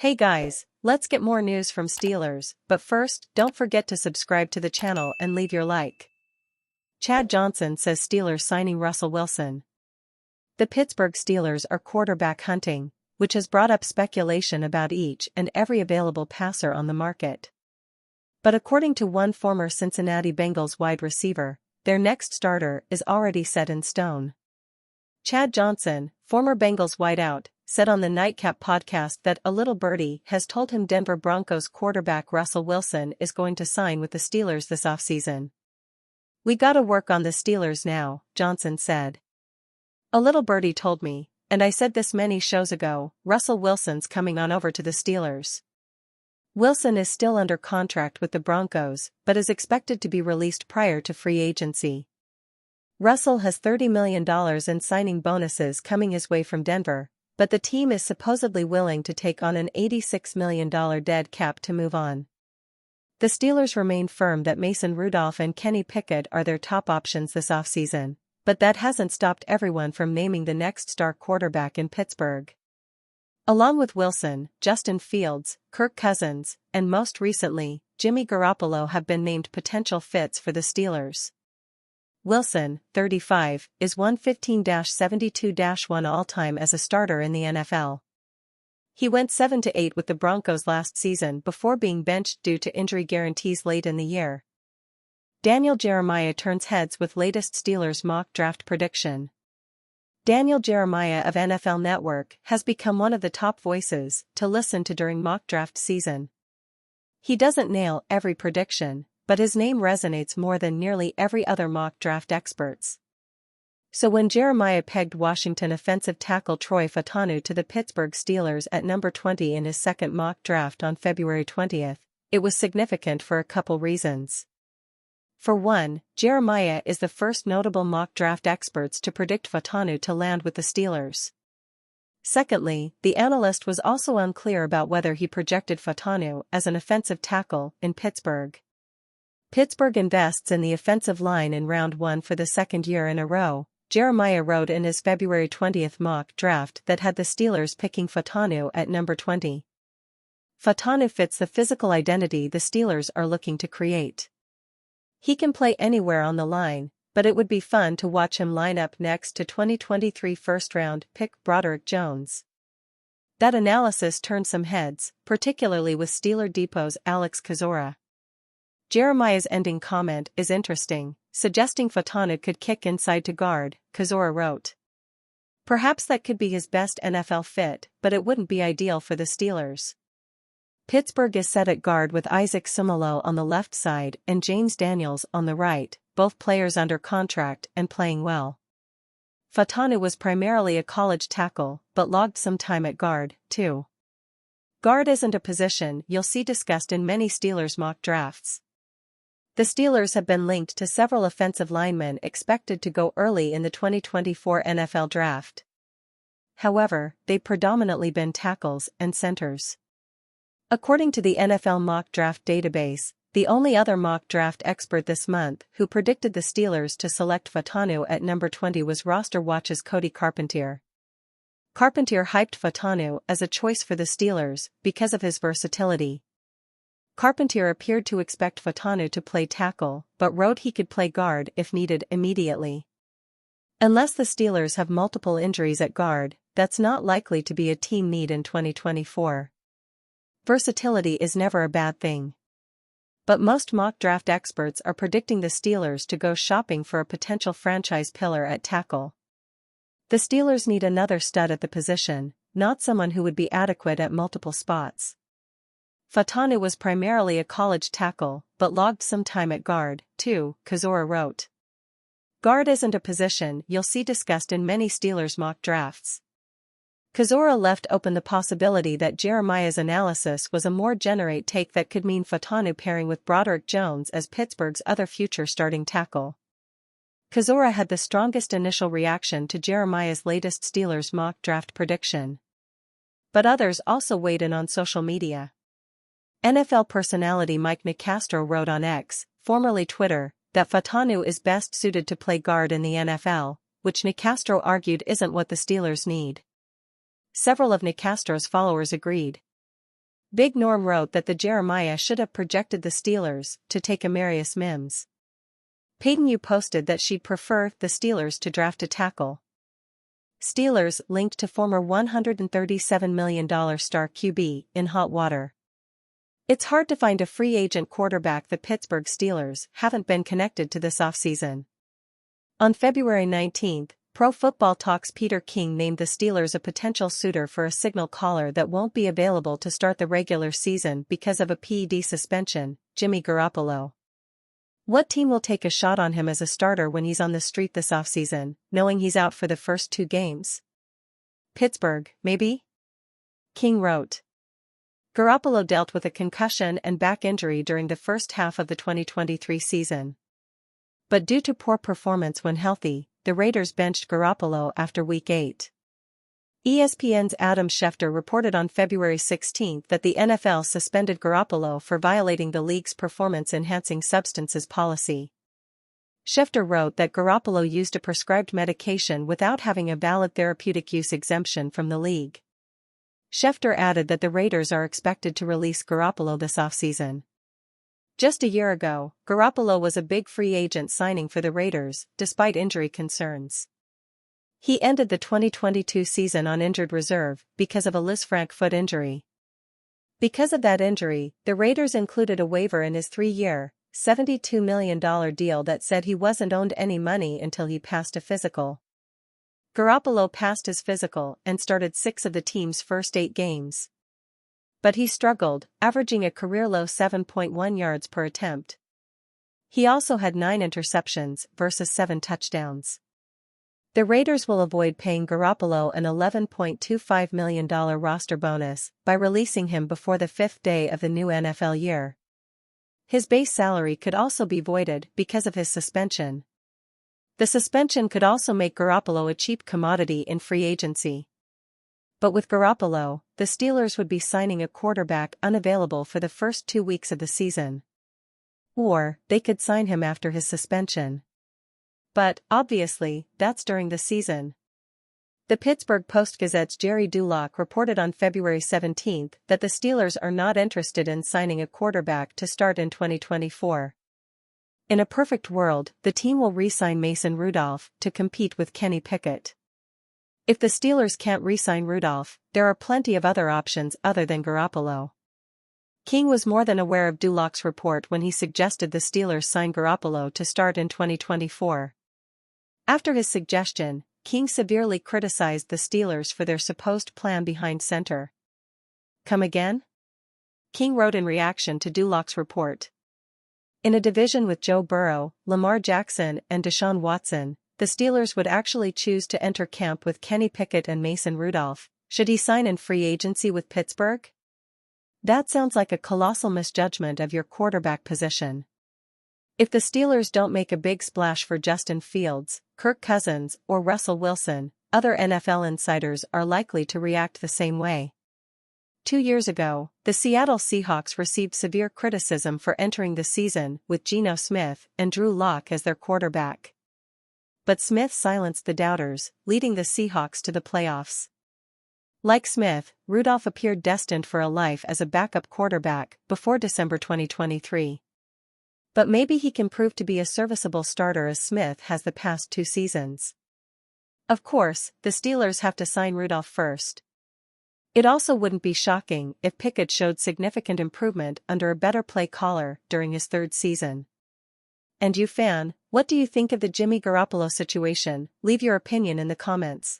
Hey guys, let's get more news from Steelers, but first, don't forget to subscribe to the channel and leave your like. Chad Johnson says Steelers signing Russell Wilson. The Pittsburgh Steelers are quarterback hunting, which has brought up speculation about each and every available passer on the market. But according to one former Cincinnati Bengals wide receiver, their next starter is already set in stone. Chad Johnson, former Bengals wideout, said on the Nightcap podcast that a little birdie has told him Denver Broncos quarterback Russell Wilson is going to sign with the Steelers this offseason. "We gotta work on the Steelers now," Johnson said. "A little birdie told me, and I said this many shows ago, Russell Wilson's coming on over to the Steelers." Wilson is still under contract with the Broncos, but is expected to be released prior to free agency. Russell has $30 million in signing bonuses coming his way from Denver, but the team is supposedly willing to take on an $86 million dead cap to move on. The Steelers remain firm that Mason Rudolph and Kenny Pickett are their top options this offseason, but that hasn't stopped everyone from naming the next star quarterback in Pittsburgh. Along with Wilson, Justin Fields, Kirk Cousins, and most recently, Jimmy Garoppolo have been named potential fits for the Steelers. Wilson, 35, is 115-72-1 all-time as a starter in the NFL. He went 7-8 with the Broncos last season before being benched due to injury guarantees late in the year. Daniel Jeremiah turns heads with latest Steelers mock draft prediction. Daniel Jeremiah of NFL Network has become one of the top voices to listen to during mock draft season. He doesn't nail every prediction, but his name resonates more than nearly every other mock draft expert's. So when Jeremiah pegged Washington offensive tackle Troy Fautanu to the Pittsburgh Steelers at number 20 in his second mock draft on February 20, it was significant for a couple reasons. For one, Jeremiah is the first notable mock draft experts to predict Fautanu to land with the Steelers. Secondly, the analyst was also unclear about whether he projected Fautanu as an offensive tackle in Pittsburgh. Pittsburgh invests in the offensive line in round 1 for the second year in a row, Jeremiah wrote in his February 20 mock draft that had the Steelers picking Fautanu at number 20. Fautanu fits the physical identity the Steelers are looking to create. He can play anywhere on the line, but it would be fun to watch him line up next to 2023 first-round pick Broderick Jones. That analysis turned some heads, particularly with Steeler Depot's Alex Kozora. Jeremiah's ending comment is interesting, suggesting Fautanu could kick inside to guard, Kozora wrote. Perhaps that could be his best NFL fit, but it wouldn't be ideal for the Steelers. Pittsburgh is set at guard with Isaac Seumalo on the left side and James Daniels on the right, both players under contract and playing well. Fautanu was primarily a college tackle, but logged some time at guard, too. Guard isn't a position you'll see discussed in many Steelers mock drafts. The Steelers have been linked to several offensive linemen expected to go early in the 2024 NFL Draft. However, they've predominantly been tackles and centers. According to the NFL Mock Draft Database, the only other mock draft expert this month who predicted the Steelers to select Fautanu at number 20 was Roster Watch's Cody Carpentier. Carpentier hyped Fautanu as a choice for the Steelers because of his versatility. Carpentier appeared to expect Fautanu to play tackle, but wrote he could play guard if needed immediately. Unless the Steelers have multiple injuries at guard, that's not likely to be a team need in 2024. Versatility is never a bad thing. But most mock draft experts are predicting the Steelers to go shopping for a potential franchise pillar at tackle. The Steelers need another stud at the position, not someone who would be adequate at multiple spots. Fautanu was primarily a college tackle, but logged some time at guard, too, Kozora wrote. Guard isn't a position you'll see discussed in many Steelers mock drafts. Kozora left open the possibility that Jeremiah's analysis was a more generate take that could mean Fautanu pairing with Broderick Jones as Pittsburgh's other future starting tackle. Kozora had the strongest initial reaction to Jeremiah's latest Steelers mock draft prediction. But others also weighed in on social media. NFL personality Mike Nicastro wrote on X, formerly Twitter, that Fautanu is best suited to play guard in the NFL, which Nicastro argued isn't what the Steelers need. Several of Nicastro's followers agreed. Big Norm wrote that the Jeremiah should have projected the Steelers to take Amarius Mims. Peyton Yu posted that she'd prefer the Steelers to draft a tackle. Steelers linked to former $137 million star QB in hot water. It's hard to find a free agent quarterback the Pittsburgh Steelers haven't been connected to this offseason. On February 19, Pro Football Talk's Peter King named the Steelers a potential suitor for a signal caller that won't be available to start the regular season because of a PED suspension, Jimmy Garoppolo. What team will take a shot on him as a starter when he's on the street this offseason, knowing he's out for the first 2 games? Pittsburgh, maybe? King wrote. Garoppolo dealt with a concussion and back injury during the first half of the 2023 season. But due to poor performance when healthy, the Raiders benched Garoppolo after Week 8. ESPN's Adam Schefter reported on February 16 that the NFL suspended Garoppolo for violating the league's performance-enhancing substances policy. Schefter wrote that Garoppolo used a prescribed medication without having a valid therapeutic use exemption from the league. Schefter added that the Raiders are expected to release Garoppolo this offseason. Just a year ago, Garoppolo was a big free agent signing for the Raiders, despite injury concerns. He ended the 2022 season on injured reserve because of a Lisfranc foot injury. Because of that injury, the Raiders included a waiver in his 3-year, $72 million deal that said he wasn't owed any money until he passed a physical. Garoppolo passed his physical and started 6 of the team's first 8 games. But he struggled, averaging a career-low 7.1 yards per attempt. He also had 9 interceptions versus 7 touchdowns. The Raiders will avoid paying Garoppolo an $11.25 million roster bonus by releasing him before the 5th day of the new NFL year. His base salary could also be voided because of his suspension. The suspension could also make Garoppolo a cheap commodity in free agency. But with Garoppolo, the Steelers would be signing a quarterback unavailable for the first 2 weeks of the season. Or, they could sign him after his suspension. But, obviously, that's during the season. The Pittsburgh Post-Gazette's Jerry Dulac reported on February 17 that the Steelers are not interested in signing a quarterback to start in 2024. In a perfect world, the team will re-sign Mason Rudolph to compete with Kenny Pickett. If the Steelers can't re-sign Rudolph, there are plenty of other options other than Garoppolo. King was more than aware of Dulac's report when he suggested the Steelers sign Garoppolo to start in 2024. After his suggestion, King severely criticized the Steelers for their supposed plan behind center. Come again? King wrote in reaction to Dulac's report. In a division with Joe Burrow, Lamar Jackson and Deshaun Watson, the Steelers would actually choose to enter camp with Kenny Pickett and Mason Rudolph, should he sign in free agency with Pittsburgh? That sounds like a colossal misjudgment of your quarterback position. If the Steelers don't make a big splash for Justin Fields, Kirk Cousins, or Russell Wilson, other NFL insiders are likely to react the same way. 2 years ago, the Seattle Seahawks received severe criticism for entering the season with Geno Smith and Drew Lock as their quarterback. But Smith silenced the doubters, leading the Seahawks to the playoffs. Like Smith, Rudolph appeared destined for a life as a backup quarterback before December 2023. But maybe he can prove to be a serviceable starter as Smith has the past 2 seasons. Of course, the Steelers have to sign Rudolph first. It also wouldn't be shocking if Pickett showed significant improvement under a better play caller during his 3rd season. And you fan, what do you think of the Jimmy Garoppolo situation? Leave your opinion in the comments.